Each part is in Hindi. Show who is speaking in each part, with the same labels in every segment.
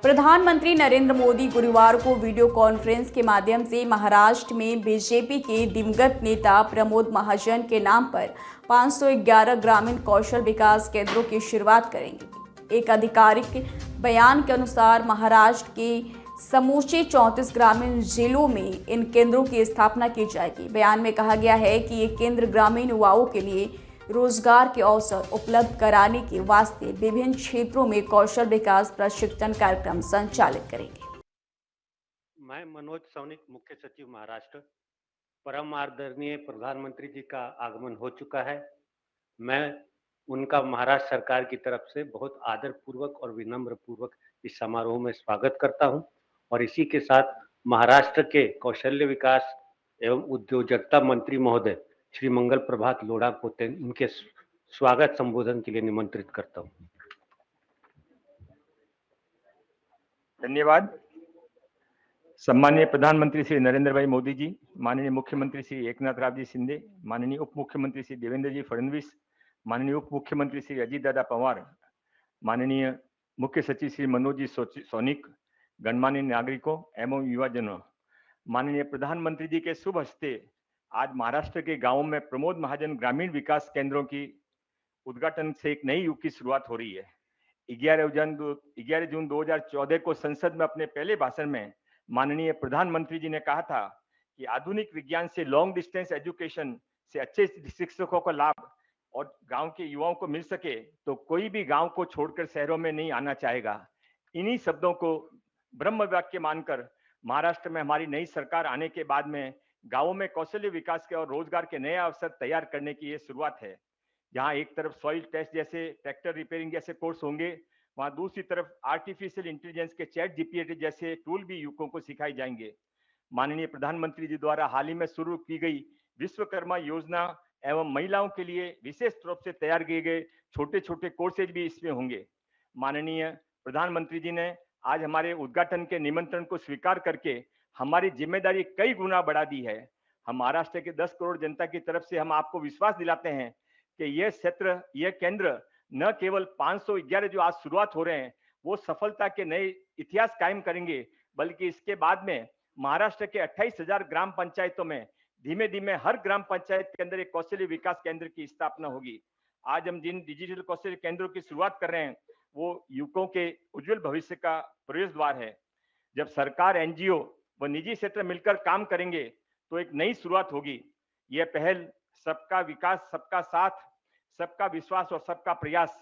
Speaker 1: प्रधानमंत्री नरेंद्र मोदी गुरुवार को वीडियो कॉन्फ्रेंस के माध्यम से महाराष्ट्र में बीजेपी के दिवंगत नेता प्रमोद महाजन के नाम पर 511 ग्रामीण कौशल विकास केंद्रों की शुरुआत करेंगे। एक आधिकारिक बयान के अनुसार महाराष्ट्र के समूचे 34 ग्रामीण जिलों में इन केंद्रों की स्थापना की जाएगी। बयान में कहा गया है कि ये केंद्र ग्रामीण युवाओं के लिए रोजगार के अवसर उपलब्ध कराने के वास्ते विभिन्न क्षेत्रों में कौशल विकास प्रशिक्षण कार्यक्रम संचालित करेंगे।
Speaker 2: मैं मनोज सौनिक, मुख्य सचिव महाराष्ट्र। परम आदरणीय प्रधानमंत्री जी का आगमन हो चुका है। मैं उनका महाराष्ट्र सरकार की तरफ से बहुत आदर पूर्वक और विनम्र पूर्वक इस समारोह में स्वागत करता हूं और इसी के साथ महाराष्ट्र के कौशल्य विकास एवं उद्योजकता मंत्री महोदय श्री मंगल प्रभात लोढ़ा को उनके स्वागत संबोधन के लिए निमंत्रित करता हूं।
Speaker 3: धन्यवाद। सम्माननीय प्रधानमंत्री श्री नरेंद्र भाई मोदी जी, माननीय मुख्यमंत्री श्री एकनाथ राव जी शिंदे, माननीय उप मुख्यमंत्री श्री देवेंद्र जी फडणवीस, माननीय उप मुख्यमंत्री श्री अजीत दादा पवार, माननीय मुख्य सचिव श्री मनोज जी सौनिक, गणमान्य नागरिकों एवं युवाजनों, माननीय प्रधानमंत्री जी के शुभ हस्ते आज महाराष्ट्र के गांवों में प्रमोद महाजन ग्रामीण विकास केंद्रों की उद्घाटन से एक नई युग की शुरुआत हो रही है। 11 जून 2014 को संसद में अपने पहले भाषण में माननीय प्रधानमंत्री जी ने कहा था कि आधुनिक विज्ञान से लॉन्ग डिस्टेंस एजुकेशन से अच्छे शिक्षकों का लाभ और गांव के युवाओं को मिल सके तो कोई भी गांव को छोड़कर शहरों में नहीं आना चाहेगा। इन्हीं शब्दों को ब्रह्म वाक्य मानकर महाराष्ट्र में हमारी नई सरकार आने के बाद में गांवों में कौशल्य विकास के और रोजगार के नए अवसर तैयार करने की ये शुरुआत है। जहां एक तरफ सॉइल टेस्ट जैसे ट्रैक्टर रिपेयरिंग जैसे कोर्स होंगे, वहां दूसरी तरफ आर्टिफिशियल इंटेलिजेंस के चैट जीपीटी जैसे टूल भी युवकों को सिखाए जाएंगे। माननीय प्रधानमंत्री जी द्वारा हाल ही में शुरू की गई विश्वकर्मा योजना एवं महिलाओं के लिए विशेष रूप से तैयार किए गए छोटे छोटे कोर्सेज भी इसमें होंगे। माननीय प्रधानमंत्री जी ने आज हमारे उद्घाटन के निमंत्रण को स्वीकार करके हमारी जिम्मेदारी कई गुना बढ़ा दी है। हम महाराष्ट्र के 10 करोड़ जनता की तरफ से हम आपको विश्वास दिलाते हैं कि यह क्षेत्र, यह केंद्र न केवल 511 जो आज शुरुआत हो रहे हैं वो सफलता के नए इतिहास कायम करेंगे, बल्कि इसके बाद में महाराष्ट्र के 28,000 ग्राम पंचायतों में धीमे धीमे हर ग्राम पंचायत के अंदर एक कौशल्य विकास केंद्र की स्थापना होगी। आज हम जिन डिजिटल कौशल्य केंद्रों की शुरुआत कर रहे हैं वो युवकों के उज्जवल भविष्य का प्रवेश द्वार है। जब सरकार, एनजीओ व निजी क्षेत्र मिलकर काम करेंगे तो एक नई शुरुआत होगी। यह पहल सबका विकास, सबका साथ, सबका विश्वास और सबका प्रयास,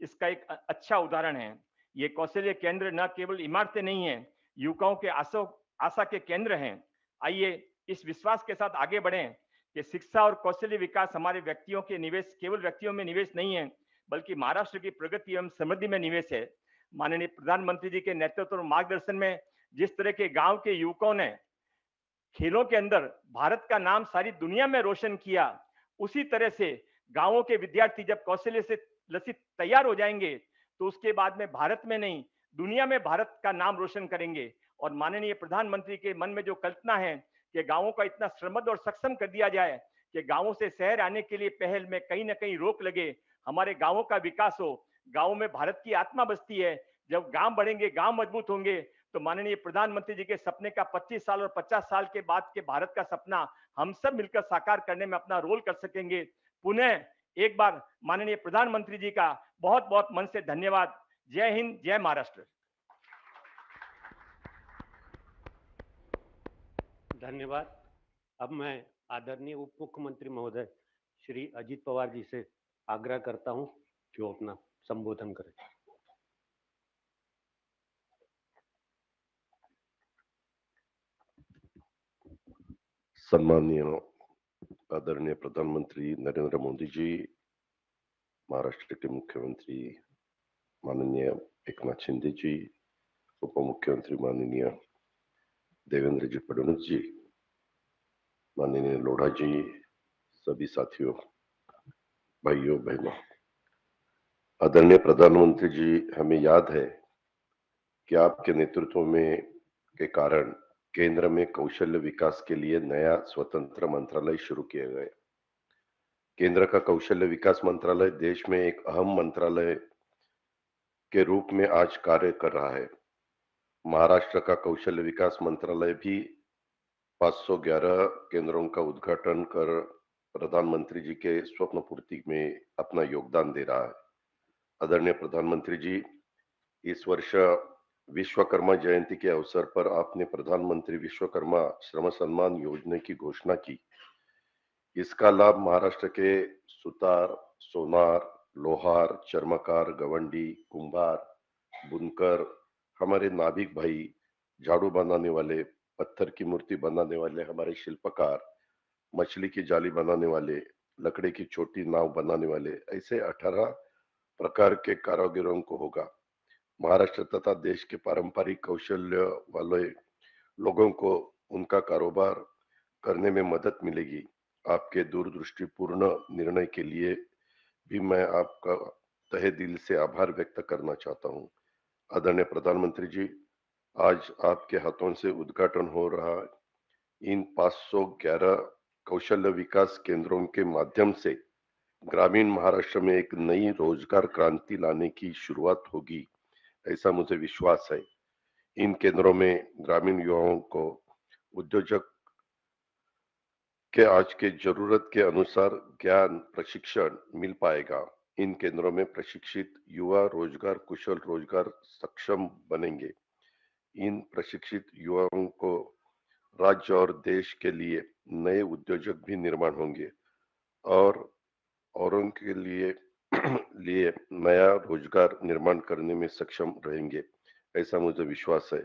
Speaker 3: इसका एक अच्छा उदाहरण है। ये कौशल्य केंद्र न केवल इमारतें नहीं है, युवकों के आशा के केंद्र हैं। आइए इस विश्वास के साथ आगे बढ़ें कि शिक्षा और कौशल्य विकास हमारे व्यक्तियों के निवेश, केवल व्यक्तियों में निवेश नहीं है, बल्कि महाराष्ट्र की प्रगति एवं समृद्धि में निवेश है। माननीय प्रधानमंत्री जी के नेतृत्व और मार्गदर्शन में जिस तरह के गांव के युवकों ने खेलों के अंदर भारत का नाम सारी दुनिया में रोशन किया, उसी तरह से गांवों के विद्यार्थी जब कौशल्य से लसित तैयार हो जाएंगे तो उसके बाद में भारत में नहीं, दुनिया में भारत का नाम रोशन करेंगे। और माननीय प्रधानमंत्री के मन में जो कल्पना है कि गांवों का इतना समृद्ध और सक्षम कर दिया जाए कि गांवों से शहर आने के लिए पहल में कहीं ना कहीं रोक लगे, हमारे गांवों का विकास हो। गांवों में भारत की आत्मा बसती है। जब गांव बढ़ेंगे, गांव मजबूत होंगे तो माननीय प्रधानमंत्री जी के सपने का 25 साल और 50 साल के बाद के भारत का सपना हम सब मिलकर साकार करने में अपना रोल कर सकेंगे। पुनः एक बार माननीय प्रधानमंत्री जी का बहुत बहुत मन से धन्यवाद। जय हिंद, जय महाराष्ट्र।
Speaker 2: धन्यवाद। अब मैं आदरणीय उप मुख्यमंत्री महोदय श्री अजीत पवार जी से आग्रह करता हूं कि वो अपना संबोधन करें।
Speaker 4: सम्माननीय आदरणीय प्रधानमंत्री नरेंद्र मोदी जी, महाराष्ट्र के मुख्यमंत्री माननीय एकनाथ शिंदे जी, उप मुख्यमंत्री माननीय देवेंद्र जी फडणवीस जी, माननीय लोढ़ा जी, सभी साथियों, भाइयों बहनों, आदरणीय प्रधानमंत्री जी, हमें याद है कि आपके नेतृत्व में के कारण केंद्र में कौशल्य विकास के लिए नया स्वतंत्र मंत्रालय शुरू किया गया। केंद्र का कौशल्य विकास मंत्रालय देश में एक अहम मंत्रालय के रूप में आज कार्य कर रहा है। महाराष्ट्र का कौशल्य विकास मंत्रालय भी 511 केंद्रों का उद्घाटन कर प्रधानमंत्री जी के स्वप्न पूर्ति में अपना योगदान दे रहा है। आदरणीय प्रधानमंत्री जी, इस वर्ष विश्वकर्मा जयंती के अवसर पर आपने प्रधानमंत्री विश्वकर्मा श्रम सम्मान योजना की घोषणा की। इसका लाभ महाराष्ट्र के सुतार, सोनार, लोहार, चर्मकार, गवंडी, कुंभार, बुनकर, हमारे नाभिक भाई, झाड़ू बनाने वाले, पत्थर की मूर्ति बनाने वाले हमारे शिल्पकार, मछली की जाली बनाने वाले, लकड़ी की छोटी नाव बनाने वाले, ऐसे 18 प्रकार के कारीगरों को होगा। महाराष्ट्र तथा देश के पारंपरिक कौशल्य वाले लोगों को उनका कारोबार करने में मदद मिलेगी। आपके दूरदृष्टिपूर्ण निर्णय के लिए भी मैं आपका तहे दिल से आभार व्यक्त करना चाहता हूं। आदरणीय प्रधानमंत्री जी, आज आपके हाथों से उद्घाटन हो रहा इन 511 कौशल्य विकास केंद्रों के माध्यम से ग्रामीण महाराष्ट्र में एक नई रोजगार क्रांति लाने की शुरुआत होगी, ऐसा मुझे विश्वास है। इन केंद्रों में ग्रामीण युवाओं को उद्योजक के आज के जरूरत के अनुसार ज्ञान प्रशिक्षण मिल पाएगा। इन केंद्रों में प्रशिक्षित युवा रोजगार कुशल रोजगार सक्षम बनेंगे। इन प्रशिक्षित युवाओं को राज्य और देश के लिए नए उद्योजक भी निर्माण होंगे और औरों के लिए नया रोजगार निर्माण करने में सक्षम रहेंगे, ऐसा मुझे विश्वास है।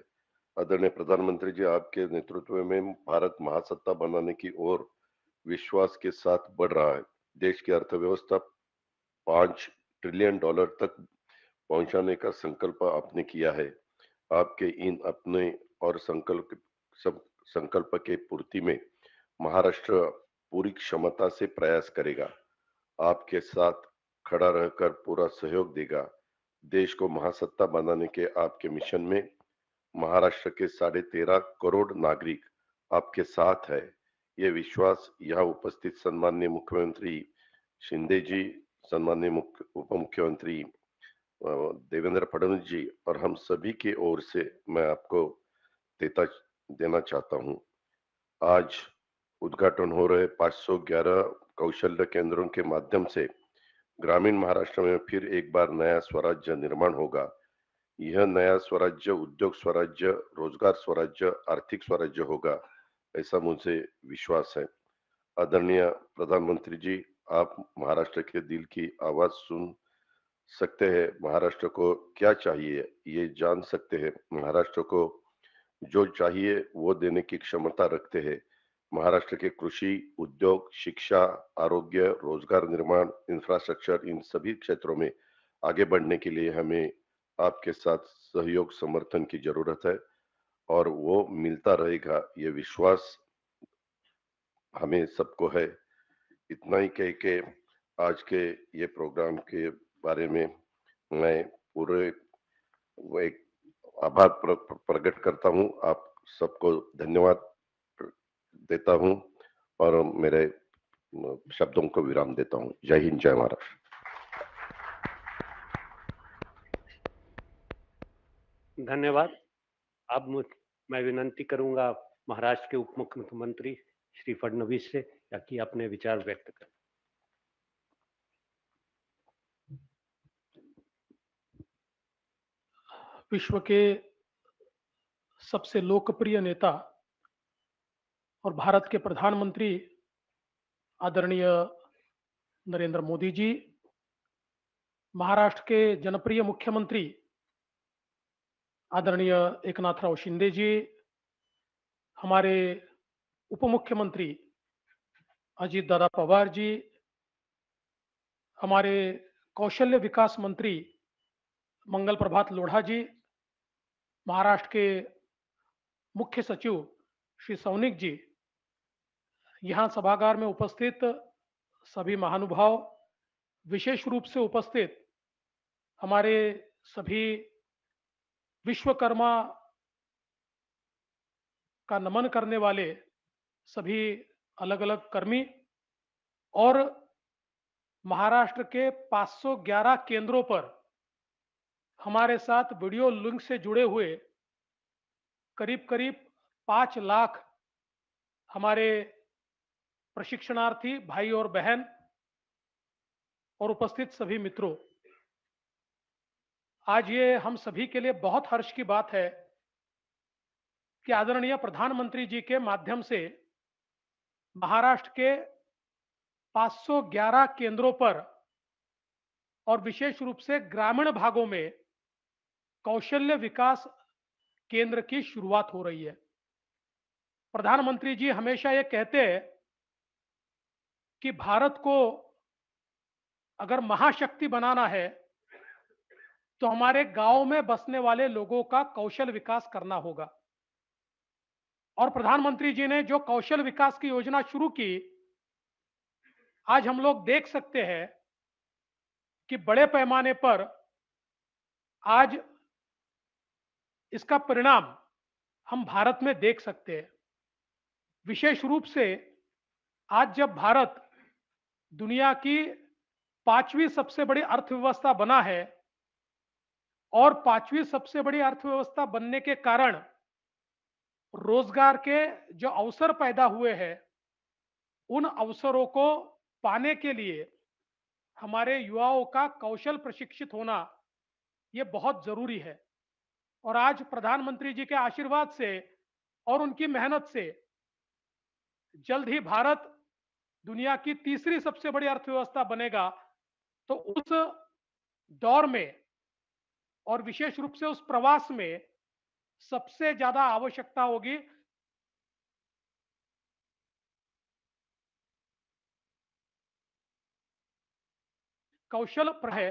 Speaker 4: आदरणीय प्रधानमंत्री जी, आपके नेतृत्व में भारत महासत्ता बनाने की ओर विश्वास के साथ बढ़ रहा है। देश की अर्थव्यवस्था $5 ट्रिलियन तक पहुंचाने का संकल्प आपने किया है। आपके इन अपने और संकल्प के पूर्ति में महाराष्ट्र पूरी क्षमता से प्रयास करेगा, आपके साथ खड़ा रहकर पूरा सहयोग देगा। देश को महासत्ता बनाने के आपके मिशन में महाराष्ट्र के 13.5 करोड़ नागरिक आपके साथ है। ये विश्वास यहाँ उपस्थित सम्माननीय मुख्यमंत्री शिंदे जी, सम्माननीय उप मुख्यमंत्री देवेंद्र फडणवीस जी और हम सभी की ओर से मैं आपको देना चाहता हूं। आज उद्घाटन हो रहे 511 कौशल्य केंद्रों के माध्यम से ग्रामीण महाराष्ट्र में फिर एक बार नया स्वराज्य निर्माण होगा। यह नया स्वराज्य उद्योग स्वराज्य, रोजगार स्वराज्य, आर्थिक स्वराज्य होगा, ऐसा मुझे विश्वास है। आदरणीय प्रधानमंत्री जी, आप महाराष्ट्र के दिल की आवाज सुन सकते हैं। महाराष्ट्र को क्या चाहिए ये जान सकते हैं। महाराष्ट्र को जो चाहिए वो देने की क्षमता रखते हैं। महाराष्ट्र के कृषि, उद्योग, शिक्षा, आरोग्य, रोजगार निर्माण, इंफ्रास्ट्रक्चर, इन सभी क्षेत्रों में आगे बढ़ने के लिए हमें आपके साथ सहयोग समर्थन की जरूरत है और वो मिलता रहेगा, ये विश्वास हमें सबको है। इतना ही कह के आज के ये प्रोग्राम के बारे में मैं पूरे एक आभार प्रकट करता हूं। आप सबको धन्यवाद देता हूं और मेरे शब्दों को विराम देता हूं। जय हिंद, जय महाराष्ट्र।
Speaker 2: धन्यवाद। अब मैं विनंती करूंगा महाराष्ट्र के उप मुख्यमंत्री श्री फडणवीस से ताकि अपने विचार व्यक्त करें।
Speaker 5: विश्व के सबसे लोकप्रिय नेता और भारत के प्रधानमंत्री आदरणीय नरेंद्र मोदी जी, महाराष्ट्र के जनप्रिय मुख्यमंत्री आदरणीय एकनाथराव शिंदे जी, हमारे उप मुख्यमंत्री अजीत दादा पवार जी, हमारे कौशल्य विकास मंत्री मंगल प्रभात लोढ़ा जी, महाराष्ट्र के मुख्य सचिव श्री सौनिक जी, यहाँ सभागार में उपस्थित सभी महानुभाव, विशेष रूप से उपस्थित हमारे सभी विश्वकर्मा का नमन करने वाले सभी अलग अलग कर्मी और महाराष्ट्र के 511 केंद्रों पर हमारे साथ वीडियो लिंक से जुड़े हुए करीब करीब 5 लाख हमारे प्रशिक्षणार्थी भाई और बहन और उपस्थित सभी मित्रों, आज ये हम सभी के लिए बहुत हर्ष की बात है कि आदरणीय प्रधानमंत्री जी के माध्यम से महाराष्ट्र के 511 केंद्रों पर और विशेष रूप से ग्रामीण भागों में कौशल्य विकास केंद्र की शुरुआत हो रही है। प्रधानमंत्री जी हमेशा ये कहते हैं कि भारत को अगर महाशक्ति बनाना है तो हमारे गांव में बसने वाले लोगों का कौशल विकास करना होगा। और प्रधानमंत्री जी ने जो कौशल विकास की योजना शुरू की, आज हम लोग देख सकते हैं कि बड़े पैमाने पर आज इसका परिणाम हम भारत में देख सकते हैं। विशेष रूप से आज जब भारत दुनिया की 5वीं सबसे बड़ी अर्थव्यवस्था बना है और 5वीं सबसे बड़ी अर्थव्यवस्था बनने के कारण रोजगार के जो अवसर पैदा हुए हैं, उन अवसरों को पाने के लिए हमारे युवाओं का कौशल प्रशिक्षित होना ये बहुत जरूरी है। और आज प्रधानमंत्री जी के आशीर्वाद से और उनकी मेहनत से जल्द ही भारत दुनिया की तीसरी सबसे बड़ी अर्थव्यवस्था बनेगा। तो उस दौर में और विशेष रूप से उस प्रवास में सबसे ज्यादा आवश्यकता होगी कौशल पर है,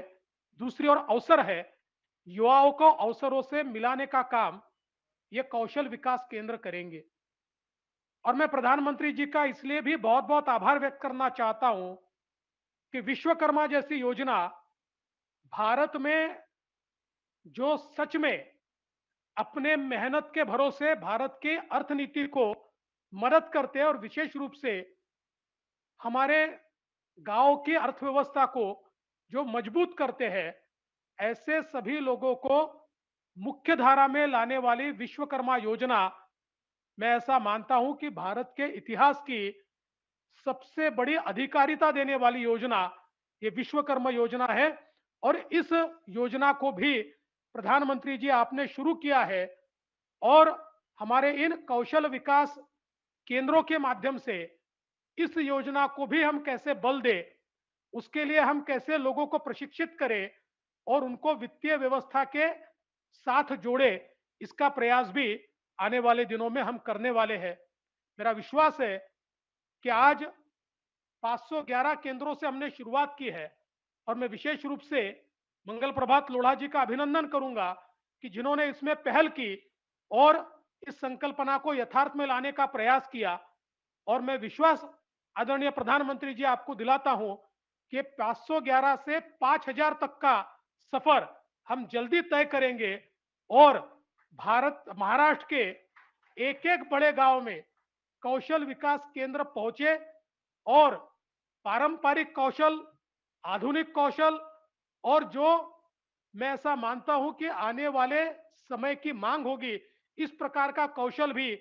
Speaker 5: दूसरी ओर अवसर है। युवाओं को अवसरों से मिलाने का काम ये कौशल विकास केंद्र करेंगे। और मैं प्रधानमंत्री जी का इसलिए भी बहुत बहुत आभार व्यक्त करना चाहता हूं कि विश्वकर्मा जैसी योजना भारत में जो सच में अपने मेहनत के भरोसे भारत की अर्थनीति को मदद करते हैं और विशेष रूप से हमारे गांव की अर्थव्यवस्था को जो मजबूत करते हैं, ऐसे सभी लोगों को मुख्य धारा में लाने वाली विश्वकर्मा योजना, मैं ऐसा मानता हूं कि भारत के इतिहास की सबसे बड़ी अधिकारिता देने वाली योजना ये विश्वकर्मा योजना है। और इस योजना को भी प्रधानमंत्री जी आपने शुरू किया है और हमारे इन कौशल विकास केंद्रों के माध्यम से इस योजना को भी हम कैसे बल दें, उसके लिए हम कैसे लोगों को प्रशिक्षित करें और उनको वित्तीय व्यवस्था के साथ जोड़े, इसका प्रयास भी आने वाले दिनों में हम करने वाले हैं। मेरा विश्वास है कि आज 511 केंद्रों से हमने शुरुआत की है और मैं विशेष रूप से मंगल प्रभात लोढ़ा जी का अभिनंदन करूंगा कि जिन्होंने इसमें पहल की और इस संकल्पना को यथार्थ में लाने का प्रयास किया। और मैं विश्वास आदरणीय प्रधानमंत्री जी आपको दिलाता हूं कि 511 से 5000 तक का सफर हम जल्दी तय करेंगे और भारत महाराष्ट्र के एक एक बड़े गांव में कौशल विकास केंद्र पहुंचे और पारंपरिक कौशल, आधुनिक कौशल और जो मैं ऐसा मानता हूं कि आने वाले समय की मांग होगी, इस प्रकार का कौशल भी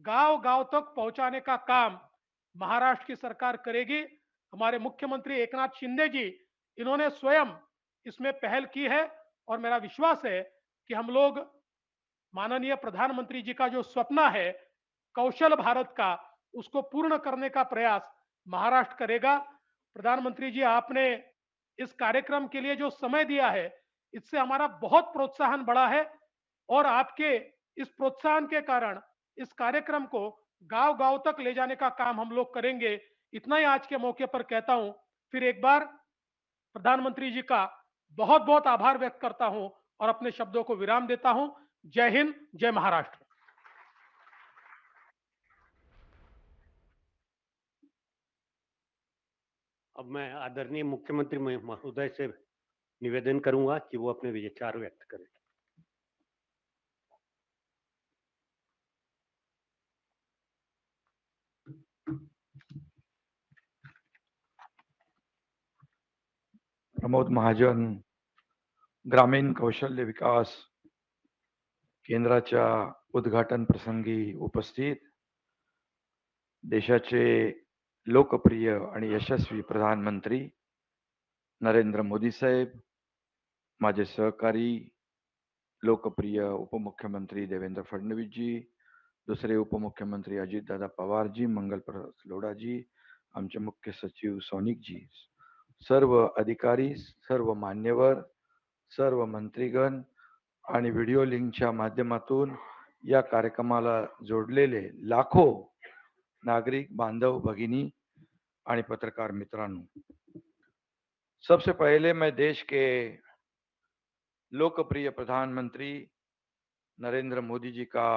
Speaker 5: गांव गांव तक पहुंचाने का काम महाराष्ट्र की सरकार करेगी। हमारे मुख्यमंत्री एकनाथ शिंदे जी, इन्होंने स्वयं इसमें पहल की है और मेरा विश्वास है कि हम लोग माननीय प्रधानमंत्री जी का जो सपना है कौशल भारत का, उसको पूर्ण करने का प्रयास महाराष्ट्र करेगा। प्रधानमंत्री जी, आपने इस कार्यक्रम के लिए जो समय दिया है, इससे हमारा बहुत प्रोत्साहन बढ़ा है और आपके इस प्रोत्साहन के कारण इस कार्यक्रम को गांव गांव तक ले जाने का काम हम लोग करेंगे। इतना ही आज के मौके पर कहता हूं। फिर एक बार प्रधानमंत्री जी का बहुत बहुत आभार व्यक्त करता हूं और अपने शब्दों को विराम देता हूं। जय हिंद, जय महाराष्ट्र।
Speaker 2: अब मैं आदरणीय मुख्यमंत्री महोदय से निवेदन करूंगा कि वो अपने विचार व्यक्त करें।
Speaker 6: प्रमोद महाजन, ग्रामीण कौशल्य विकास केंद्राच्या उद्घाटन प्रसंगी उपस्थित देशाचे लोकप्रिय आणि यशस्वी प्रधानमंत्री नरेंद्र मोदी साहेब, माझे सहकारी लोकप्रिय उपमुख्यमंत्री देवेंद्र फडणवीस जी, दुसरे उपमुख्यमंत्री अजितदादा पवार जी, मंगल प्रसाद लोढा जी, आमचे मुख्य सचिव सौनिक जी, सर्व अधिकारी, सर्व मान्यवर, सर्व मंत्रीगण आणि व्हिडिओ लिंकच्या माध्यमातून या कार्यक्रमाला जोडलेले लाखो नागरिक बांधव भगिनी आणि पत्रकार मित्रांनो, सबसे पहले मैं देश के लोकप्रिय प्रधानमंत्री नरेंद्र मोदी जी का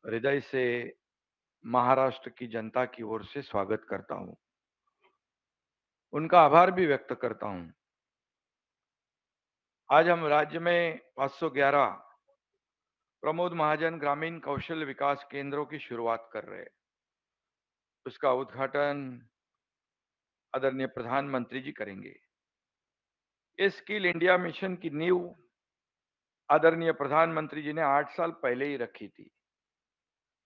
Speaker 6: हृदय से महाराष्ट्र की जनता की ओर से स्वागत करता हूं, उनका आभार भी व्यक्त करता हूं। आज हम राज्य में 511 प्रमोद महाजन ग्रामीण कौशल विकास केंद्रों की शुरुआत कर रहे हैं। उसका उद्घाटन आदरणीय प्रधानमंत्री जी करेंगे। इस स्किल इंडिया मिशन की नींव आदरणीय प्रधानमंत्री जी ने 8 साल पहले ही रखी थी।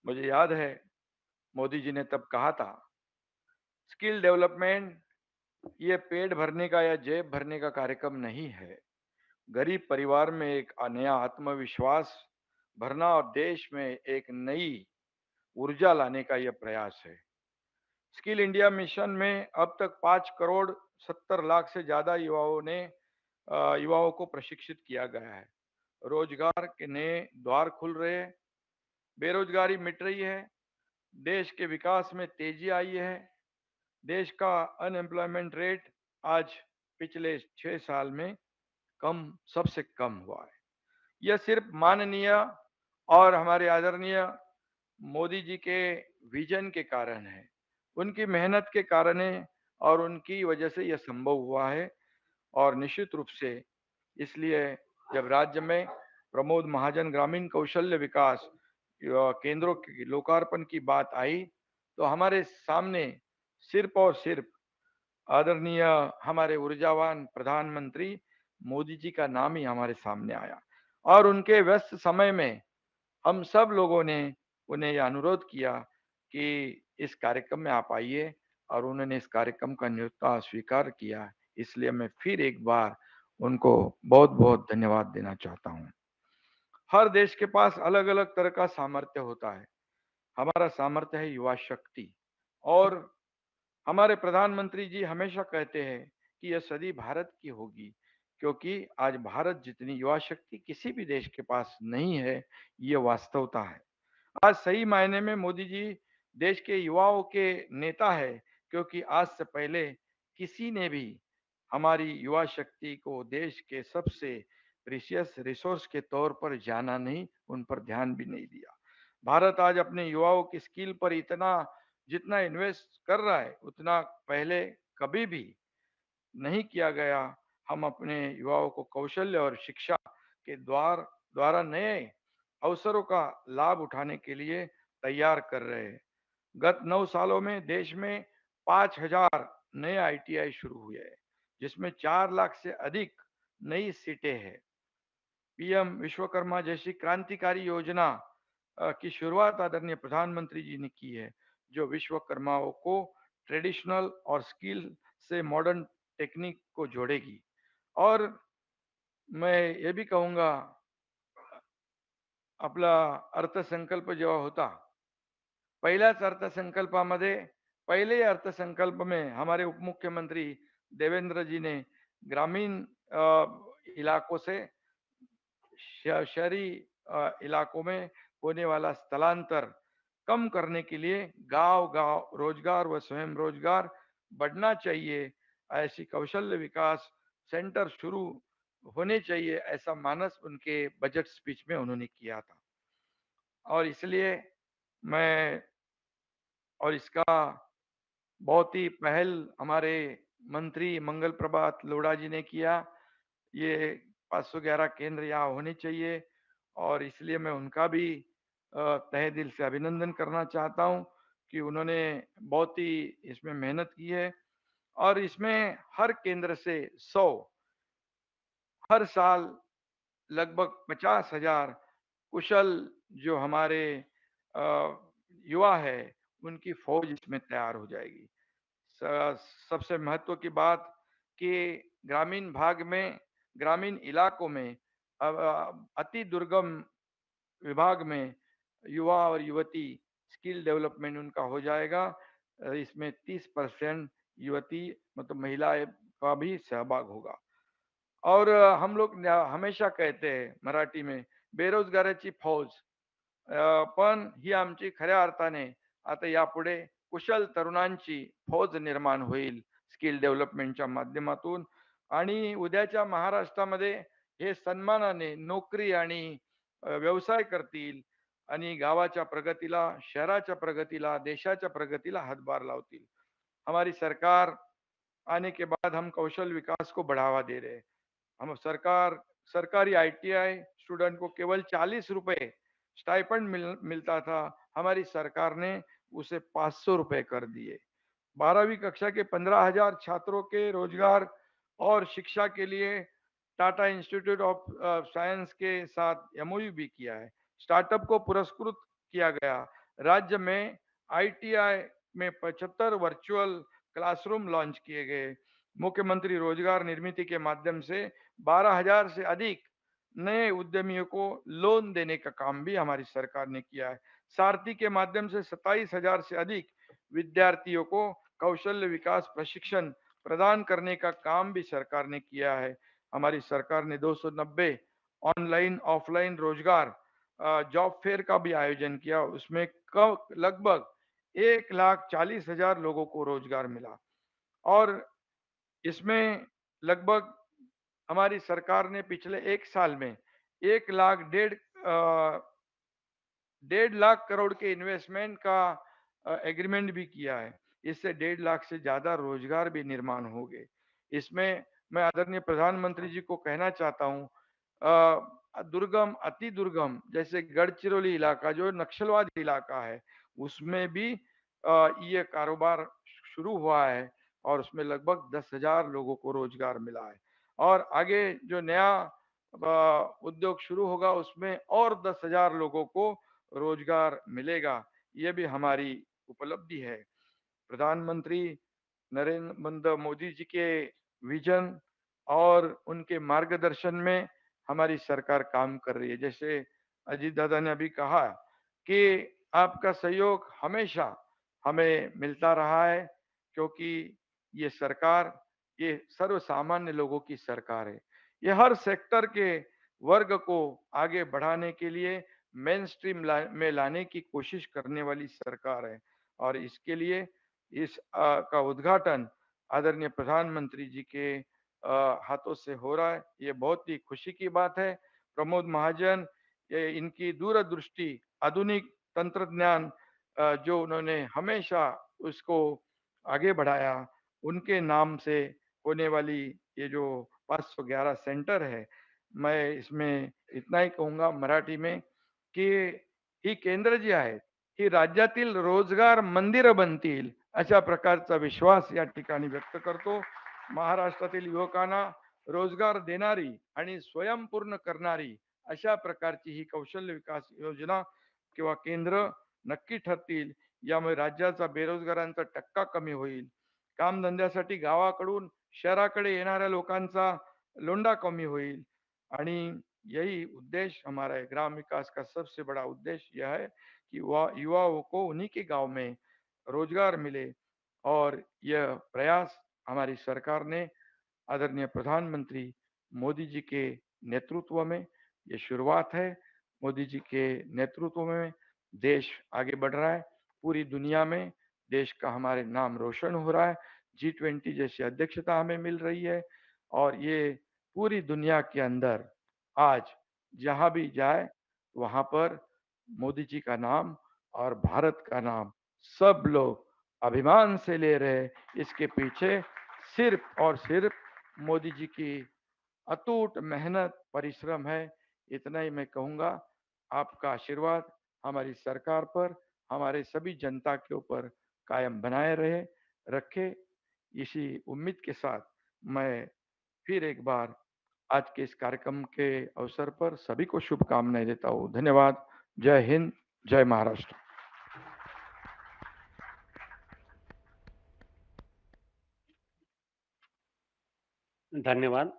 Speaker 6: मुझे याद है मोदी जी ने तब कहा था, स्किल डेवलपमेंट ये पेट भरने का या जेब भरने का कार्यक्रम नहीं है, गरीब परिवार में एक नया आत्मविश्वास भरना और देश में एक नई ऊर्जा लाने का यह प्रयास है। स्किल इंडिया मिशन में अब तक 5 करोड़ 70 लाख से ज्यादा युवाओं को प्रशिक्षित किया गया है। रोजगार के नए द्वार खुल रहे हैं, बेरोजगारी मिट रही है, देश के विकास में तेजी आई है। देश का अनएम्प्लॉयमेंट रेट आज पिछले 6 साल में सबसे कम हुआ है। यह सिर्फ माननीय और हमारे आदरणीय मोदी जी के विजन के कारण है, उनकी मेहनत के कारण है और उनकी वजह से यह संभव हुआ है। और निश्चित रूप से इसलिए जब राज्य में प्रमोद महाजन ग्रामीण कौशल्य विकास केंद्रों के लोकार्पण की बात आई तो हमारे सामने सिर्फ और सिर्फ आदरणीय हमारे ऊर्जावान प्रधानमंत्री मोदी जी का नाम ही हमारे सामने आया और उनके व्यस्त समय में हम सब लोगों ने उन्हें यह अनुरोध किया कि इस कार्यक्रम में आप आइए और उन्होंने इस कार्यक्रम का न्योता स्वीकार किया। इसलिए मैं फिर एक बार उनको बहुत बहुत धन्यवाद देना चाहता हूं। हर देश के पास अलग अलग तरह का सामर्थ्य होता है। हमारा सामर्थ्य है युवा शक्ति और हमारे प्रधानमंत्री जी हमेशा कहते हैं कि यह सदी भारत की होगी, क्योंकि आज भारत जितनी युवा शक्ति किसी भी देश के पास नहीं है, ये वास्तवता है। आज सही मायने में मोदी जी देश के युवाओं के नेता है, क्योंकि आज से पहले किसी ने भी हमारी युवा शक्ति को देश के सबसे प्रीशियस रिसोर्स के तौर पर जाना नहीं, उन पर ध्यान भी नहीं दिया। भारत आज अपने युवाओं की स्किल पर जितना इन्वेस्ट कर रहा है उतना पहले कभी भी नहीं किया गया। हम अपने युवाओं को कौशल्य और शिक्षा के द्वारा नए अवसरों का लाभ उठाने के लिए तैयार कर रहे हैं। गत 9 सालों में देश में 5,000 नए आईटीआई शुरू हुए हैं, जिसमें 4 लाख से अधिक नई सीटें हैं। पीएम विश्वकर्मा जैसी क्रांतिकारी योजना की शुरुआत आदरणीय प्रधानमंत्री जी ने की है, जो विश्वकर्माओं को ट्रेडिशनल और स्किल से मॉडर्न टेक्निक को जोड़ेगी। और मैं ये भी कहूंगा, आपला अर्थसंकल्प जेव्हा होता, पहिल्याच अर्थसंकल्पामध्ये पहले अर्थसंकल्प में हमारे उपमुख्यमंत्री देवेंद्र जी ने ग्रामीण इलाकों से शहरी इलाकों में होने वाला स्थलांतर कम करने के लिए गांव-गांव रोजगार व स्वयं रोजगार बढ़ना चाहिए, ऐसी कौशल्य विकास सेंटर शुरू होने चाहिए, ऐसा मानस उनके बजट स्पीच में उन्होंने किया था। और इसलिए मैं और इसका बहुत ही पहल हमारे मंत्री मंगल प्रभात लोढ़ा जी ने किया। ये 511 केंद्र यहाँ होने चाहिए और इसलिए मैं उनका भी तहे दिल से अभिनंदन करना चाहता हूं कि उन्होंने बहुत ही इसमें मेहनत की है। और इसमें हर केंद्र से 100 हर साल लगभग 50,000 कुशल जो हमारे अ, युवा है उनकी फौज इसमें तैयार हो जाएगी। सबसे महत्व की बात कि ग्रामीण भाग में, ग्रामीण इलाकों में अति दुर्गम विभाग में युवा और युवती स्किल डेवलपमेंट उनका हो जाएगा। इसमें 30% युवती मतलब महिलाएं का भी सहभाग होगा। और हम लोग हमेशा कहते हैं मराठी में बेरोजगाराची फौज, पण ही आमची खऱ्या अर्थाने आता यापुढे कुशल तरुणांची फौज निर्माण होईल स्किल डेव्हलपमेंटच्या माध्यमातून। आणि उद्याच्या महाराष्ट्रामध्ये हे सन्मानाने नोकरी आणि व्यवसाय करतील आणि गावाच्या प्रगतीला, शहराच्या प्रगतीला, देशाच्या प्रगतीला हातभार लावतील। हमारी सरकार आने के बाद हम कौशल विकास को बढ़ावा दे रहे हैं। हम सरकारी आईटीआई स्टूडेंट को केवल 40 रुपए स्टाइपेंड मिलता था, हमारी सरकार ने उसे 500 रुपए कर दिए। 12वीं कक्षा के 15,000 छात्रों के रोजगार और शिक्षा के लिए टाटा इंस्टीट्यूट ऑफ साइंस के साथ एमओयू भी किया है। स्टार्टअप को पुरस्कृत किया गया। राज्य में आईटीआई में 75 वर्चुअल क्लासरूम लॉन्च किए गए। मुख्यमंत्री रोजगार निर्मिति के माध्यम से 12,000 से अधिक नए उद्यमियों को लोन देने का काम भी हमारी सरकार ने किया है। सारथी के माध्यम से 27,000 से अधिक विद्यार्थियों को कौशल्य विकास प्रशिक्षण प्रदान करने का काम भी सरकार ने किया है। हमारी सरकार ने 290 ऑनलाइन ऑफलाइन रोजगार जॉब फेयर का भी आयोजन किया। उसमें लगभग 1,40,000 लोगों को रोजगार मिला। और इसमें लगभग हमारी सरकार ने पिछले 1 साल में 1,50,000 करोड़ के इन्वेस्टमेंट का एग्रीमेंट भी किया है। इससे 1.5 लाख से ज्यादा रोजगार भी निर्माण हो गए। इसमें मैं आदरणीय प्रधानमंत्री जी को कहना चाहता हूँ, दुर्गम अति दुर्गम जैसे गढ़चिरौली इलाका जो नक्सलवादी इलाका है उसमें भी ये कारोबार शुरू हुआ है और उसमें लगभग 10,000 लोगों को रोजगार मिला है। और आगे जो नया उद्योग शुरू होगा उसमें और 10,000 लोगों को रोजगार मिलेगा। ये भी हमारी उपलब्धि है। प्रधानमंत्री नरेंद्र मोदी जी के विजन और उनके मार्गदर्शन में हमारी सरकार काम कर रही है। जैसे अजीत दादा ने अभी कहा कि आपका सहयोग हमेशा हमें मिलता रहा है, क्योंकि ये सरकार ये सर्व सामान्य लोगों की सरकार है। ये हर सेक्टर के वर्ग को आगे बढ़ाने के लिए मेन स्ट्रीम में लाने की कोशिश करने वाली सरकार है। और इसके लिए इस का उद्घाटन आदरणीय प्रधानमंत्री जी के हाथों से हो रहा है। ये बहुत ही खुशी की बात है। प्रमोद महाजन, ये इनकी दूरदृष्टि, आधुनिक तंत्रज्ञान जो उन्होंने हमेशा उसको आगे बढ़ाया, उनके नाम से होने वाली ये जो 511 सेंटर है, मैं इसमें इतना ही कहूंगा मराठी में की ही केंद्र जी आहेत ही राज्यातील रोजगार मंदिर बनतील अशा प्रकारचा विश्वास या ठिकाणी व्यक्त करतो। महाराष्ट्रातील युवकांना रोजगार देणारी आणि स्वयंपूर्ण करणारी अशा प्रकारची ही कौशल्य विकास योजना किंवा केंद्र नक्की ठरतील। यामुळे राज्याचा बेरोजगारांचा टक्का कमी होईल। कामधंद्यासाठी गावाकडून शहराकडे येणाऱ्या लोकांचा लोंढा कमी होईल। आणि यही उद्देश्य हमारा है। ग्राम विकास का सबसे बड़ा उद्देश्य यह है कि युवाओं को उन्हीं के गांव में रोजगार मिले। और यह प्रयास हमारी सरकार ने आदरणीय प्रधानमंत्री मोदी जी के नेतृत्व में ये शुरुआत है। मोदी जी के नेतृत्व में देश आगे बढ़ रहा है। पूरी दुनिया में देश का हमारे नाम रोशन हो रहा है। G20 जैसी अध्यक्षता हमें मिल रही है। और ये पूरी दुनिया के अंदर आज जहां भी जाए वहां पर मोदी जी का नाम और भारत का नाम सब लोग अभिमान से ले रहे। इसके पीछे सिर्फ और सिर्फ मोदी जी की अटूट मेहनत परिश्रम है। इतना ही मैं कहूंगा। आपका आशीर्वाद हमारी सरकार पर, हमारे सभी जनता के ऊपर कायम बनाए रहे रखे। इसी उम्मीद के साथ मैं फिर एक बार आज के इस कार्यक्रम के अवसर पर सभी को शुभकामनाएं देता हूं। धन्यवाद। जय हिंद, जय महाराष्ट्र।
Speaker 2: धन्यवाद।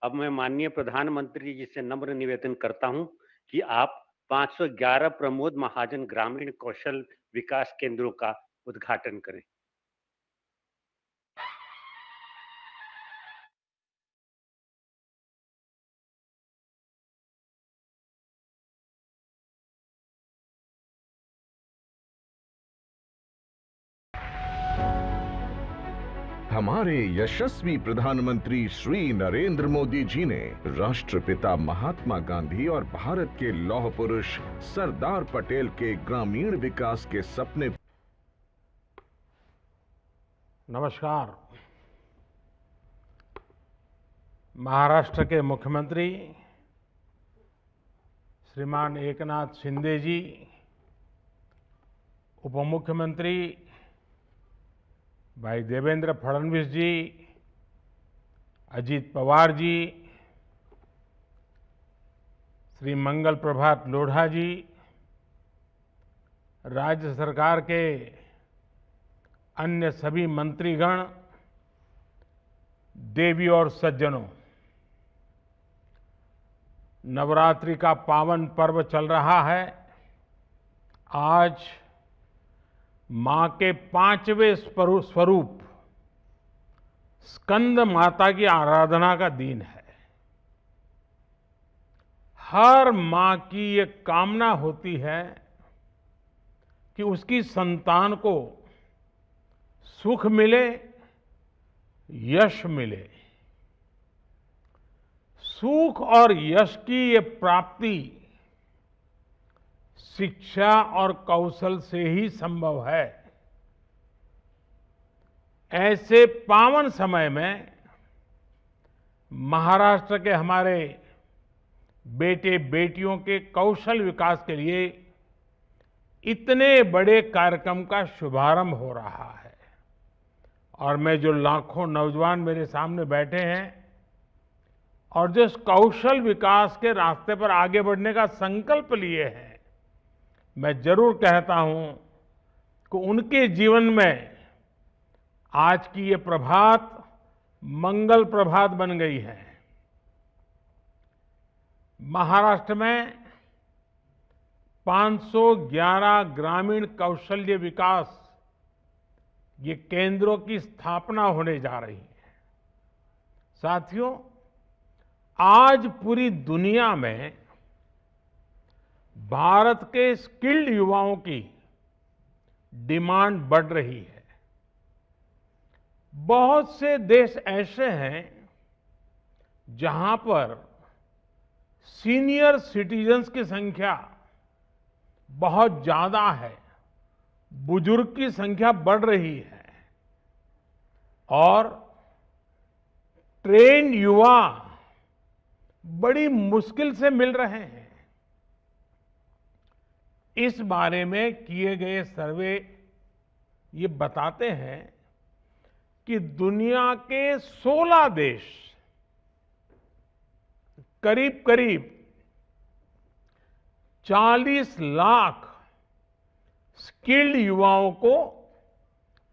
Speaker 2: अब मैं माननीय प्रधानमंत्री जी से नम्र निवेदन करता हूं कि आप 511 प्रमोद महाजन ग्रामीण कौशल विकास केंद्रों का उद्घाटन करें।
Speaker 7: हमारे यशस्वी प्रधानमंत्री श्री नरेंद्र मोदी जी ने राष्ट्रपिता महात्मा गांधी और भारत के लौह पुरुष सरदार पटेल के ग्रामीण विकास के सपने।
Speaker 8: नमस्कार। महाराष्ट्र के मुख्यमंत्री श्रीमान एकनाथ शिंदे जी, उप मुख्यमंत्री भाई देवेंद्र फडणवीस जी, अजीत पवार जी, श्री मंगल प्रभात लोढ़ा जी, राज्य सरकार के अन्य सभी मंत्रीगण, देवी और सज्जनों, नवरात्रि का पावन पर्व चल रहा है। आज मां के 5वें स्वरूप स्कंद माता की आराधना का दिन है। हर मां की ये कामना होती है कि उसकी संतान को सुख मिले, यश मिले। सुख और यश की ये प्राप्ति शिक्षा और कौशल से ही संभव है। ऐसे पावन समय में महाराष्ट्र के हमारे बेटे बेटियों के कौशल विकास के लिए इतने बड़े कार्यक्रम का शुभारंभ हो रहा है। और मैं जो लाखों नौजवान मेरे सामने बैठे हैं और जो इस कौशल विकास के रास्ते पर आगे बढ़ने का संकल्प लिए हैं, मैं जरूर कहता हूं कि उनके जीवन में आज की ये प्रभात मंगल प्रभात बन गई है। महाराष्ट्र में 511 ग्रामीण कौशल्य विकास ये केंद्रों की स्थापना होने जा रही है। साथियों, आज पूरी दुनिया में भारत के स्किल्ड युवाओं की डिमांड बढ़ रही है। बहुत से देश ऐसे हैं जहां पर सीनियर सिटीजन्स की संख्या बहुत ज्यादा है, बुजुर्ग की संख्या बढ़ रही है और ट्रेन युवा बड़ी मुश्किल से मिल रहे हैं। इस बारे में किए गए सर्वे ये बताते हैं कि दुनिया के 16 देश करीब करीब 40 लाख स्किल्ड युवाओं को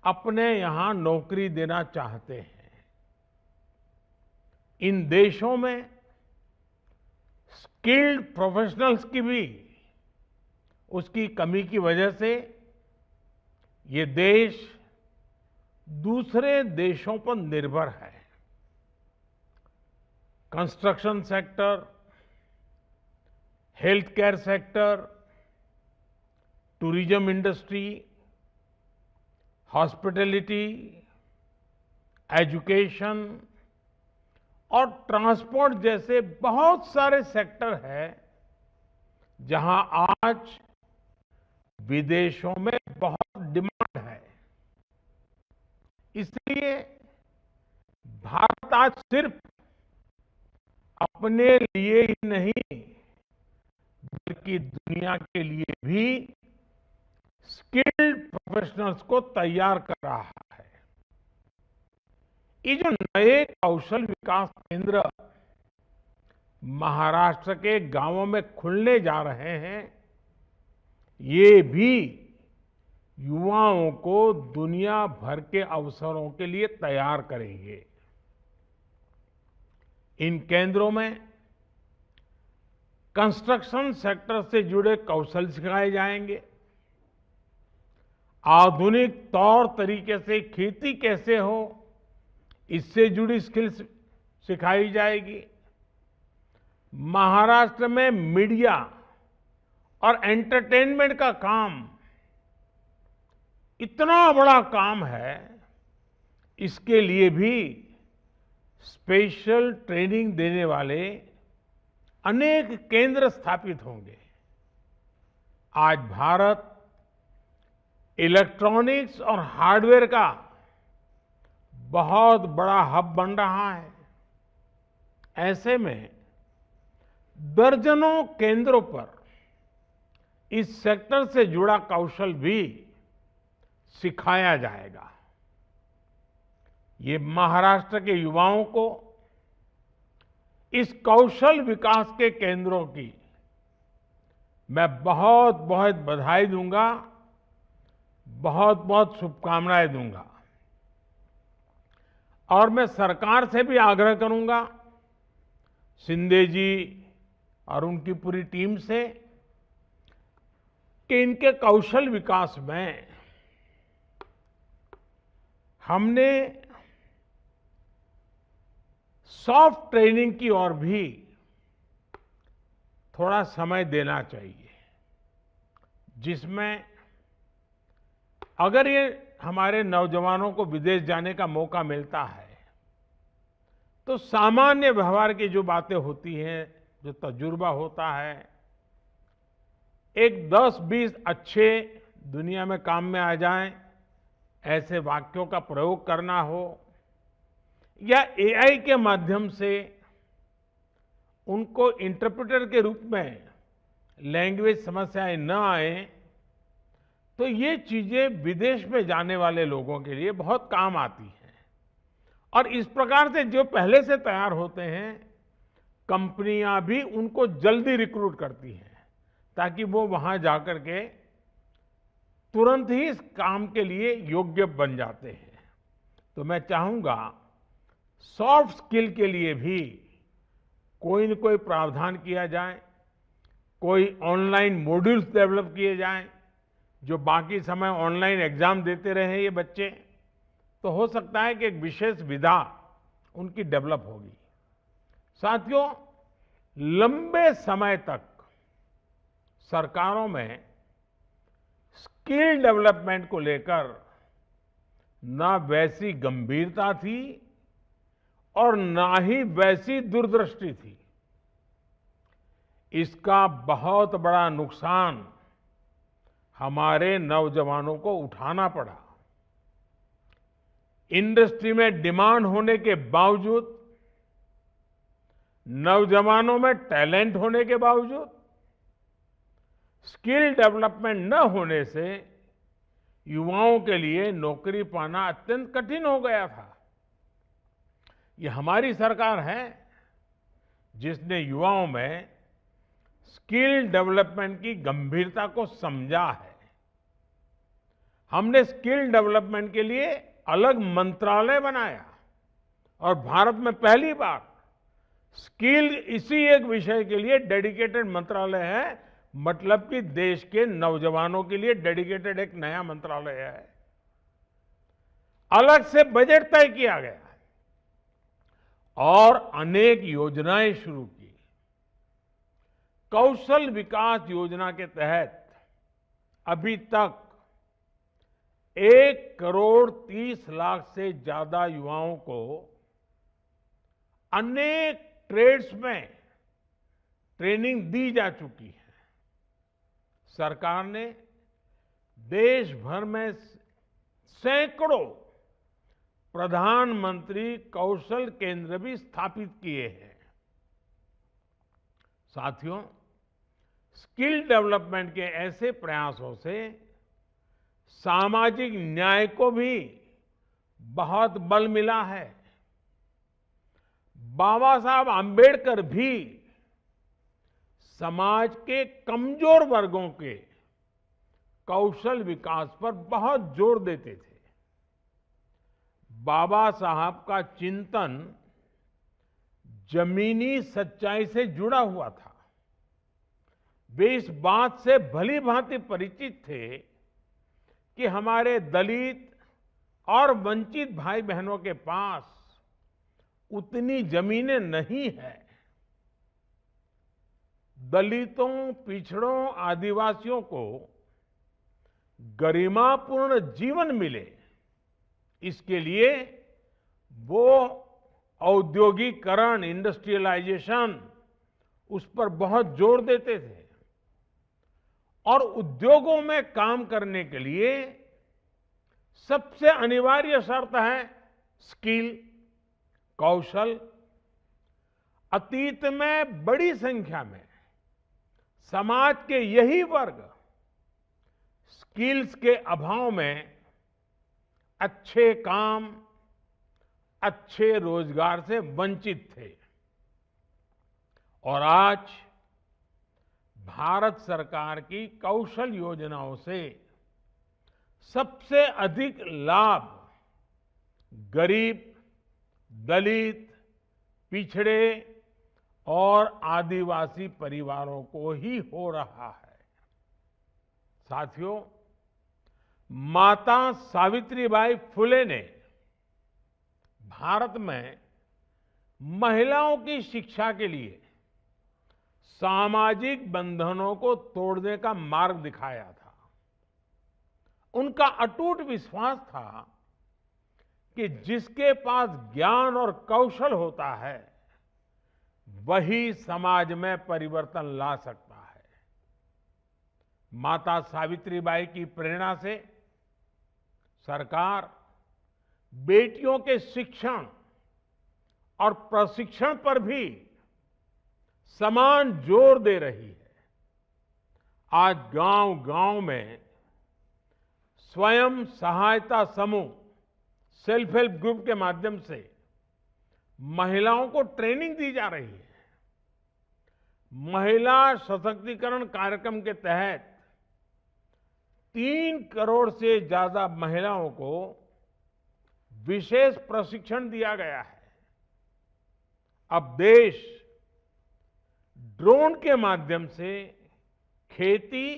Speaker 8: अपने यहां नौकरी देना चाहते हैं। इन देशों में स्किल्ड प्रोफेशनल्स की भी उसकी कमी की वजह से ये देश दूसरे देशों पर निर्भर है। Construction sector, health care sector, tourism industry, hospitality, education और ट्रांसपोर्ट जैसे बहुत सारे सेक्टर हैं जहां आज विदेशों में बहुत डिमांड है। इसलिए भारत आज सिर्फ अपने लिए ही नहीं बल्कि दुनिया के लिए भी स्किल्ड प्रोफेशनल्स को तैयार कर रहा है। ये जो नए कौशल विकास केंद्र महाराष्ट्र के गांवों में खुलने जा रहे हैं, ये भी युवाओं को दुनिया भर के अवसरों के लिए तैयार करेंगे। इन केंद्रों में कंस्ट्रक्शन सेक्टर से जुड़े कौशल सिखाए जाएंगे, आधुनिक तौर तरीके से खेती कैसे हो इससे जुड़ी स्किल्स सिखाई जाएगी। महाराष्ट्र में मीडिया और एंटरटेनमेंट का काम इतना बड़ा काम है, इसके लिए भी स्पेशल ट्रेनिंग देने वाले अनेक केंद्र स्थापित होंगे। आज भारत इलेक्ट्रॉनिक्स और हार्डवेयर का बहुत बड़ा हब बन रहा है। ऐसे में दर्जनों केंद्रों पर इस सेक्टर से जुड़ा कौशल भी सिखाया जाएगा। ये महाराष्ट्र के युवाओं को इस कौशल विकास के केंद्रों की मैं बहुत बहुत बधाई दूंगा, बहुत बहुत शुभकामनाएं दूंगा। और मैं सरकार से भी आग्रह करूंगा, शिंदे जी और उनकी पूरी टीम से, कि इनके कौशल विकास में हमने सॉफ्ट ट्रेनिंग की ओर भी थोड़ा समय देना चाहिए, जिसमें अगर ये हमारे नौजवानों को विदेश जाने का मौका मिलता है तो सामान्य व्यवहार की जो बातें होती हैं, जो तजुर्बा होता है, एक 10-20 अच्छे दुनिया में काम में आ जाएं, ऐसे वाक्यों का प्रयोग करना हो, या एआई के माध्यम से उनको इंटरप्रेटर के रूप में लैंग्वेज समस्याएं न आए, तो ये चीजें विदेश में जाने वाले लोगों के लिए बहुत काम आती हैं। और इस प्रकार से जो पहले से तैयार होते हैं, कंपनियां भी उनको जल्दी रिक्रूट करती हैं, ताकि वो वहां जाकर के तुरंत ही इस काम के लिए योग्य बन जाते हैं। तो मैं चाहूंगा सॉफ्ट स्किल के लिए भी कोई न कोई प्रावधान किया जाए, कोई ऑनलाइन मॉड्यूल्स डेवलप किए जाएं, जो बाकी समय ऑनलाइन एग्जाम देते रहे ये बच्चे, तो हो सकता है कि एक विशेष विधा उनकी डेवलप होगी। साथियों, लंबे समय तक सरकारों में स्किल डेवलपमेंट को लेकर ना वैसी गंभीरता थी और ना ही वैसी दूरदृष्टि थी। इसका बहुत बड़ा नुकसान हमारे नौजवानों को उठाना पड़ा। इंडस्ट्री में डिमांड होने के बावजूद, नौजवानों में टैलेंट होने के बावजूद, स्किल डेवलपमेंट न होने से युवाओं के लिए नौकरी पाना अत्यंत कठिन हो गया था। ये हमारी सरकार है जिसने युवाओं में स्किल डेवलपमेंट की गंभीरता को समझा है। हमने स्किल डेवलपमेंट के लिए अलग मंत्रालय बनाया और भारत में पहली बार स्किल इसी एक विषय के लिए डेडिकेटेड मंत्रालय है। मतलब कि देश के नौजवानों के लिए डेडिकेटेड एक नया मंत्रालय है। अलग से बजट तय किया गया और अनेक योजनाएं शुरू की। कौशल विकास योजना के तहत अभी तक 1,30,00,000 से ज्यादा युवाओं को अनेक ट्रेड्स में ट्रेनिंग दी जा चुकी है। सरकार ने देश भर में सैकड़ों प्रधानमंत्री कौशल केंद्र भी स्थापित किए हैं। साथियों, स्किल डेवलपमेंट के ऐसे प्रयासों से सामाजिक न्याय को भी बहुत बल मिला है। बाबा साहब आंबेडकर भी समाज के कमजोर वर्गों के कौशल विकास पर बहुत जोर देते थे। बाबा साहब का चिंतन जमीनी सच्चाई से जुड़ा हुआ था। वे इस बात से भली भांति परिचित थे कि हमारे दलित और वंचित भाई बहनों के पास उतनी जमीनें नहीं है। दलितों, पिछड़ों, आदिवासियों को गरिमापूर्ण जीवन मिले, इसके लिए वो औद्योगिकरण, इंडस्ट्रियलाइजेशन, उस पर बहुत जोर देते थे। और उद्योगों में काम करने के लिए सबसे अनिवार्य शर्त है स्किल, कौशल। अतीत में बड़ी संख्या में समाज के यही वर्ग स्किल्स के अभाव में अच्छे काम, अच्छे रोजगार से वंचित थे। और आज भारत सरकार की कौशल योजनाओं से सबसे अधिक लाभ गरीब, दलित, पिछड़े और आदिवासी परिवारों को ही हो रहा है। साथियों, माता सावित्रीबाई फुले ने भारत में महिलाओं की शिक्षा के लिए सामाजिक बंधनों को तोड़ने का मार्ग दिखाया था। उनका अटूट विश्वास था कि जिसके पास ज्ञान और कौशल होता है वही समाज में परिवर्तन ला सकता है। माता सावित्रीबाई की प्रेरणा से सरकार बेटियों के शिक्षण और प्रशिक्षण पर भी समान जोर दे रही है। आज गांव-गांव में स्वयं सहायता समूह, सेल्फ हेल्प ग्रुप के माध्यम से महिलाओं को ट्रेनिंग दी जा रही है। महिला सशक्तिकरण कार्यक्रम के तहत 3 करोड़ से ज्यादा महिलाओं को विशेष प्रशिक्षण दिया गया है। अब देश ड्रोन के माध्यम से खेती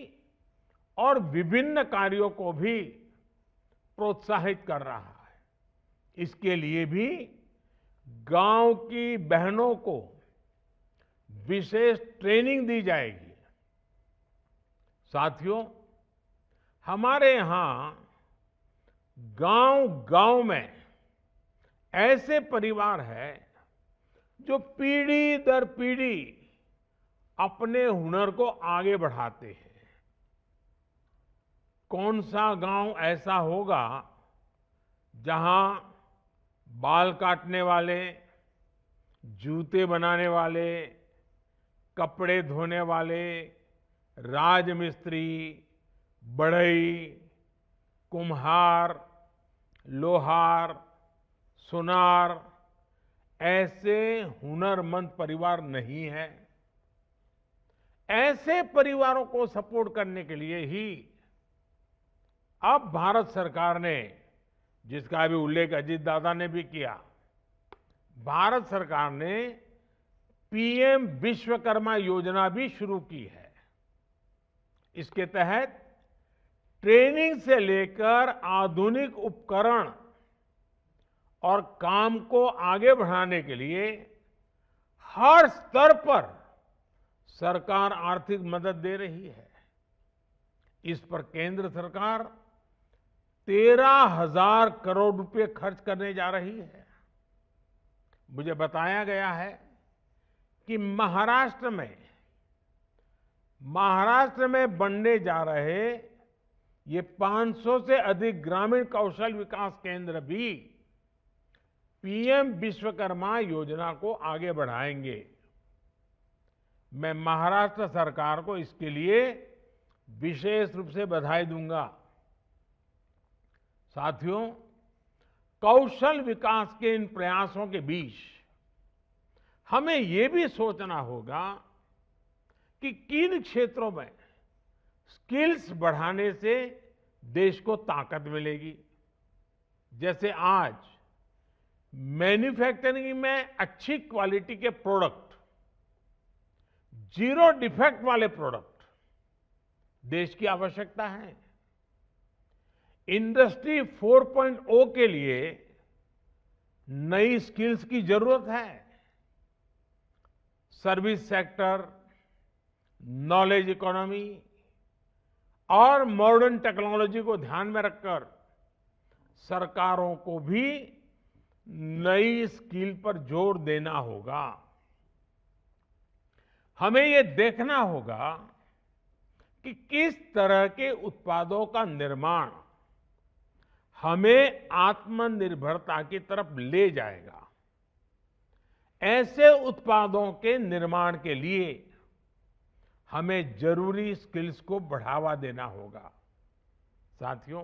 Speaker 8: और विभिन्न कार्यों को भी प्रोत्साहित कर रहा है। इसके लिए भी गांव की बहनों को विशेष ट्रेनिंग दी जाएगी। साथियों, हमारे यहां गांव-गांव में ऐसे परिवार हैं जो पीढ़ी दर पीढ़ी अपने हुनर को आगे बढ़ाते हैं। कौन सा गांव ऐसा होगा जहां बाल काटने वाले, जूते बनाने वाले, कपड़े धोने वाले, राजमिस्त्री, बढ़ई, कुम्हार, लोहार, सुनार ऐसे हुनरमंद परिवार नहीं है। ऐसे परिवारों को सपोर्ट करने के लिए ही अब भारत सरकार ने, जिसका अभी उल्लेख अजीत दादा ने भी किया, भारत सरकार ने पीएम विश्वकर्मा योजना भी शुरू की है। इसके तहत ट्रेनिंग से लेकर आधुनिक उपकरण और काम को आगे बढ़ाने के लिए हर स्तर पर सरकार आर्थिक मदद दे रही है। इस पर केंद्र सरकार 13,000 करोड़ रुपए खर्च करने जा रही है। मुझे बताया गया है कि महाराष्ट्र में बनने जा रहे ये 500 से अधिक ग्रामीण कौशल विकास केंद्र भी पीएम विश्वकर्मा योजना को आगे बढ़ाएंगे। मैं महाराष्ट्र सरकार को इसके लिए विशेष रूप से बधाई दूंगा। साथियों, कौशल विकास के इन प्रयासों के बीच हमें ये भी सोचना होगा कि किन क्षेत्रों में स्किल्स बढ़ाने से देश को ताकत मिलेगी। जैसे आज मैन्युफैक्चरिंग में अच्छी क्वालिटी के प्रोडक्ट, जीरो डिफेक्ट वाले प्रोडक्ट देश की आवश्यकता है। इंडस्ट्री 4.0 के लिए नई स्किल्स की जरूरत है। सर्विस सेक्टर, नॉलेज इकोनॉमी और मॉडर्न टेक्नोलॉजी को ध्यान में रखकर सरकारों को भी नई स्किल पर जोर देना होगा। हमें ये देखना होगा कि किस तरह के उत्पादों का निर्माण हमें आत्मनिर्भरता की तरफ ले जाएगा। ऐसे उत्पादों के निर्माण के लिए हमें जरूरी स्किल्स को बढ़ावा देना होगा। साथियों,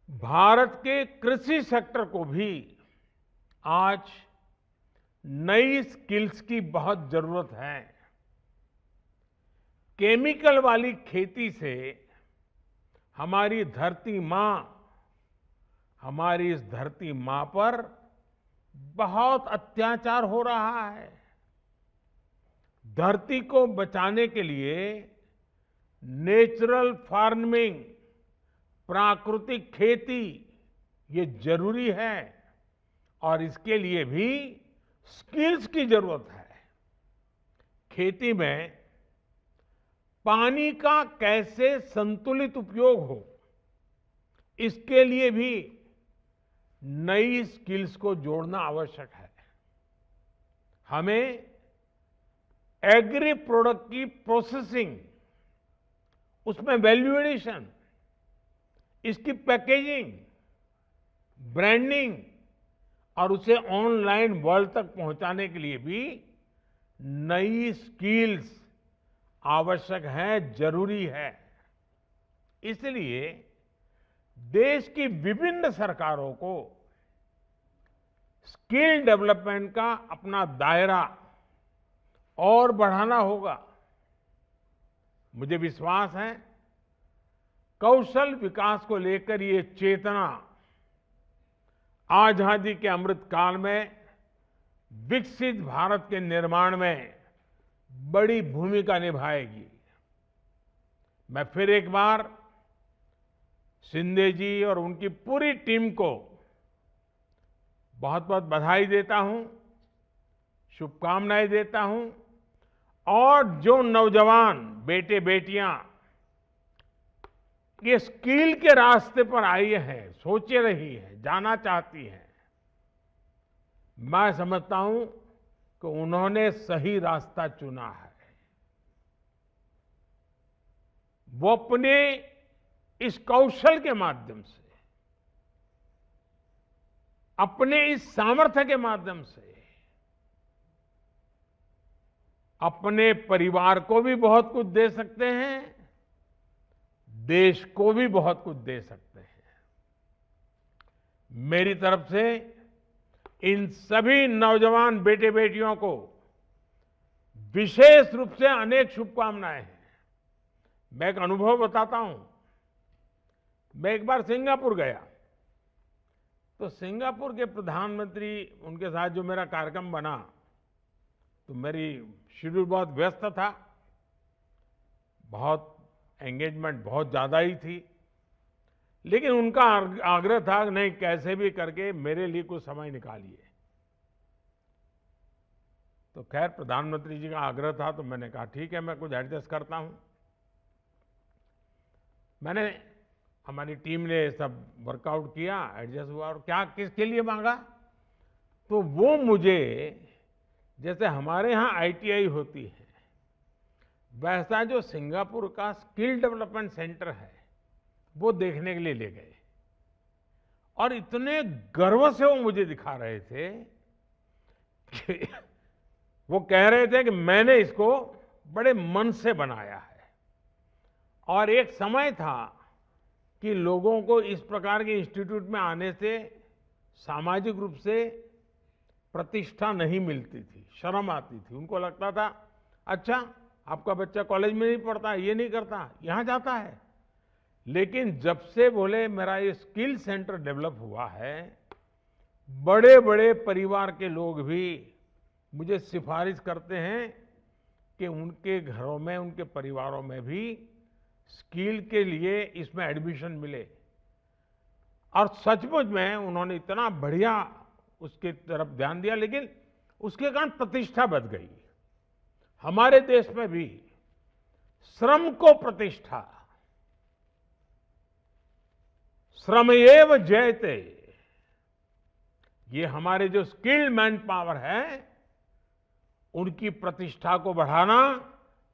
Speaker 8: भारत के कृषि सेक्टर को भी आज नई स्किल्स की बहुत जरूरत है। केमिकल वाली खेती से हमारी इस धरती मां पर बहुत अत्याचार हो रहा है। धरती को बचाने के लिए नेचुरल फार्मिंग, प्राकृतिक खेती ये जरूरी है और इसके लिए भी स्किल्स की जरूरत है। खेती में पानी का कैसे संतुलित उपयोग हो, इसके लिए भी नई स्किल्स को जोड़ना आवश्यक है। हमें एग्री प्रोडक्ट की प्रोसेसिंग, उसमें वैल्यू एडिशन, इसकी पैकेजिंग, ब्रांडिंग और उसे ऑनलाइन वर्ल्ड तक पहुंचाने के लिए भी नई स्किल्स आवश्यक है, जरूरी है। इसलिए देश की विभिन्न सरकारों को स्किल डेवलपमेंट का अपना दायरा और बढ़ाना होगा। मुझे विश्वास है कौशल विकास को लेकर ये चेतना आजादी के अमृत काल में विकसित भारत के निर्माण में बड़ी भूमिका निभाएगी। मैं फिर एक बार शिंदे जी और उनकी पूरी टीम को बहुत बहुत बधाई देता हूं, शुभकामनाएं देता हूं और जो नौजवान बेटे बेटियां ये स्किल के रास्ते पर आई हैं, सोच रही हैं, जाना चाहती हैं, मैं समझता हूं कि उन्होंने सही रास्ता चुना है। वो अपने इस कौशल के माध्यम से, अपने इस सामर्थ्य के माध्यम से अपने परिवार को भी बहुत कुछ दे सकते हैं, देश को भी बहुत कुछ दे सकते हैं। मेरी तरफ से इन सभी नौजवान बेटे बेटियों को विशेष रूप से अनेक शुभकामनाएं हैं। मैं एक अनुभव बताता हूं। मैं एक बार सिंगापुर गया, तो सिंगापुर के प्रधानमंत्री, उनके साथ जो मेरा कार्यक्रम बना, तो मेरी शेड्यूल बहुत व्यस्त था, बहुत एंगेजमेंट बहुत ज्यादा ही थी, लेकिन उनका आग्रह था कि नहीं, कैसे भी करके मेरे लिए कुछ समय निकालिए। तो खैर प्रधानमंत्री जी का आग्रह था, तो मैंने कहा ठीक है, मैं कुछ एडजस्ट करता हूं। हमारी टीम ने सब वर्कआउट किया, एडजस्ट हुआ, और क्या किसके लिए मांगा, तो वो मुझे, जैसे हमारे यहाँ ITI होती है, वैसा जो सिंगापुर का स्किल डेवलपमेंट सेंटर है वो देखने के लिए ले गए। और इतने गर्व से वो मुझे दिखा रहे थे कि वो कह रहे थे कि मैंने इसको बड़े मन से बनाया है। और एक समय था कि लोगों को इस प्रकार के इंस्टीट्यूट में आने से सामाजिक रूप से प्रतिष्ठा नहीं मिलती थी, शर्म आती थी। उनको लगता था अच्छा आपका बच्चा कॉलेज में नहीं पढ़ता, ये नहीं करता, यहाँ जाता है। लेकिन जब से बोले मेरा ये स्किल सेंटर डेवलप हुआ है, बड़े बड़े परिवार के लोग भी मुझे सिफारिश करते हैं कि उनके घरों में, उनके परिवारों में भी स्किल के लिए इसमें एडमिशन मिले। और सचमुच में उन्होंने इतना बढ़िया उसके तरफ ध्यान दिया, लेकिन उसके कारण प्रतिष्ठा बढ़ गई। हमारे देश में भी श्रम को प्रतिष्ठा, श्रमएव जयते, ये हमारे जो स्किल्ड मैन पावर है उनकी प्रतिष्ठा को बढ़ाना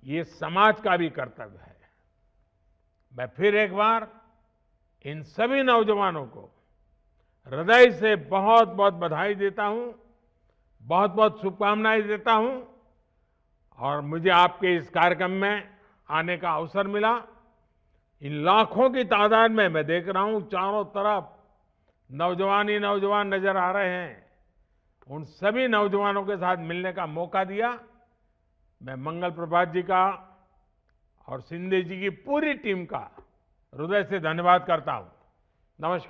Speaker 8: ये समाज का भी कर्तव्य है। मैं फिर एक बार इन सभी नौजवानों को हृदय से बहुत बहुत बधाई देता हूं, बहुत बहुत शुभकामनाएं देता हूं। और मुझे आपके इस कार्यक्रम में आने का अवसर मिला। इन लाखों की तादाद में मैं देख रहा हूं चारों तरफ नौजवान ही नौजवान नजर आ रहे हैं। उन सभी नौजवानों के साथ मिलने का मौका दिया। मैं मंगल प्रभात जी का और शिंदे जी की पूरी टीम का हृदय से धन्यवाद करता हूं। नमस्कार।